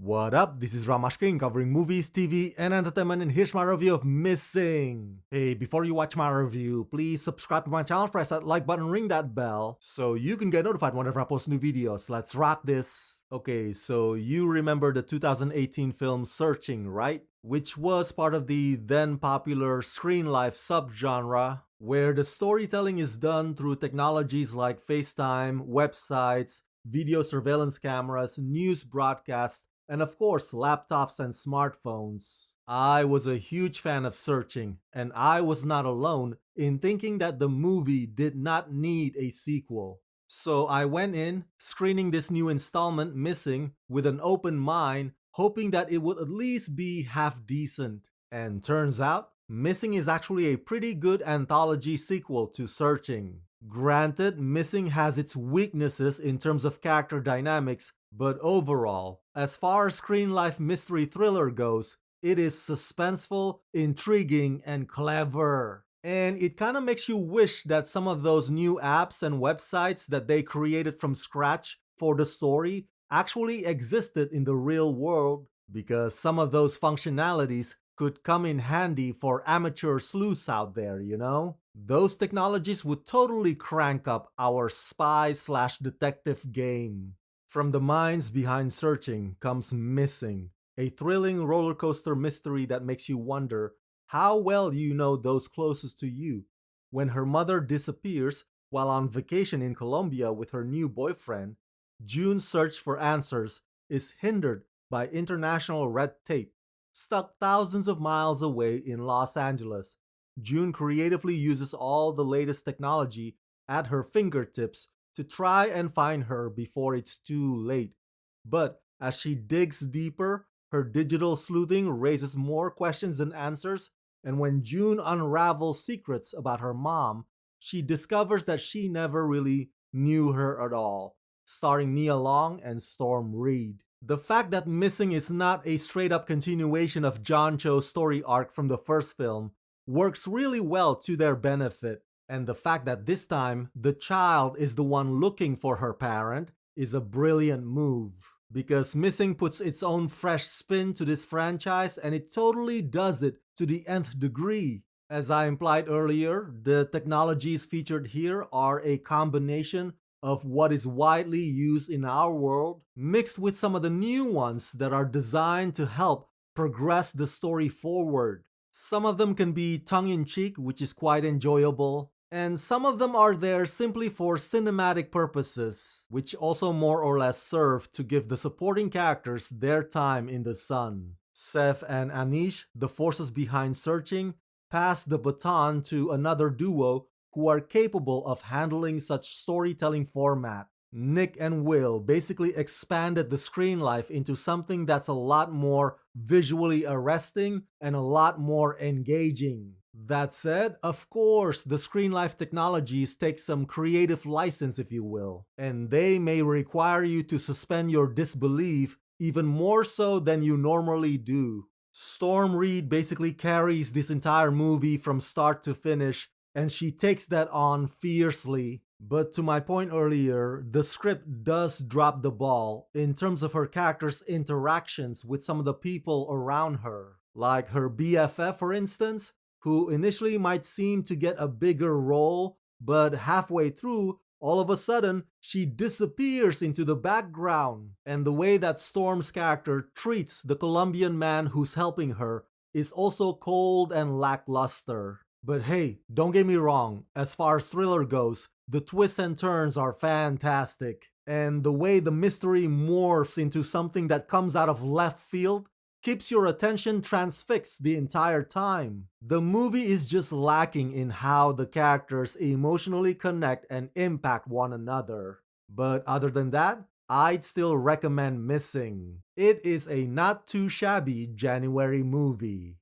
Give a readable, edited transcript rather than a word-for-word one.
What up? This is Ramash King covering movies, TV, and entertainment, and here's my review of Missing. Hey, before you watch my review, please subscribe to my channel, press that like button, ring that bell, so you can get notified whenever I post new videos. Let's rock this. Okay, so you remember the 2018 film Searching, right? Which was part of the then popular screen life subgenre, where the storytelling is done through technologies like FaceTime, websites, video surveillance cameras, news broadcasts, and of course, laptops and smartphones. I was a huge fan of Searching, and I was not alone in thinking that the movie did not need a sequel. So I went in, screening this new installment, Missing, with an open mind, hoping that it would at least be half decent. And turns out, Missing is actually a pretty good anthology sequel to Searching. Granted, Missing has its weaknesses in terms of character dynamics, but overall, as far as screen life mystery thriller goes, it is suspenseful, intriguing, and clever. And it kind of makes you wish that some of those new apps and websites that they created from scratch for the story actually existed in the real world, because some of those functionalities could come in handy for amateur sleuths out there, you know? Those technologies would totally crank up our spy/detective game. From the minds behind Searching comes Missing, a thrilling roller coaster mystery that makes you wonder how well you know those closest to you. When her mother disappears while on vacation in Colombia with her new boyfriend, June's search for answers is hindered by international red tape. Stuck thousands of miles away in Los Angeles, June creatively uses all the latest technology at her fingertips to try and find her before it's too late. But as she digs deeper, her digital sleuthing raises more questions than answers, and when June unravels secrets about her mom, she discovers that she never really knew her at all. Starring Nia Long and Storm Reed. The fact that Missing is not a straight up continuation of John Cho's story arc from the first film works really well to their benefit, and the fact that this time the child is the one looking for her parent is a brilliant move. Because Missing puts its own fresh spin to this franchise, and it totally does it to the nth degree. As I implied earlier, the technologies featured here are a combination of what is widely used in our world, mixed with some of the new ones that are designed to help progress the story forward. Some of them can be tongue-in-cheek, which is quite enjoyable, and some of them are there simply for cinematic purposes, which also more or less serve to give the supporting characters their time in the sun. Seth and Anish, the forces behind Searching, pass the baton to another duo who are capable of handling such storytelling format. Nick and Will basically expanded the screen life into something that's a lot more visually arresting and a lot more engaging. That said, of course, the screen life technologies take some creative license, if you will, and they may require you to suspend your disbelief even more so than you normally do. Storm Reed basically carries this entire movie from start to finish, and she takes that on fiercely. But to my point earlier, the script does drop the ball in terms of her character's interactions with some of the people around her. Like her BFF, for instance, who initially might seem to get a bigger role, but halfway through, all of a sudden, she disappears into the background. And the way that Storm's character treats the Colombian man who's helping her is also cold and lackluster. But hey, don't get me wrong, as far as thriller goes, the twists and turns are fantastic. And the way the mystery morphs into something that comes out of left field keeps your attention transfixed the entire time. The movie is just lacking in how the characters emotionally connect and impact one another. But other than that, I'd still recommend Missing. It is a not too shabby January movie.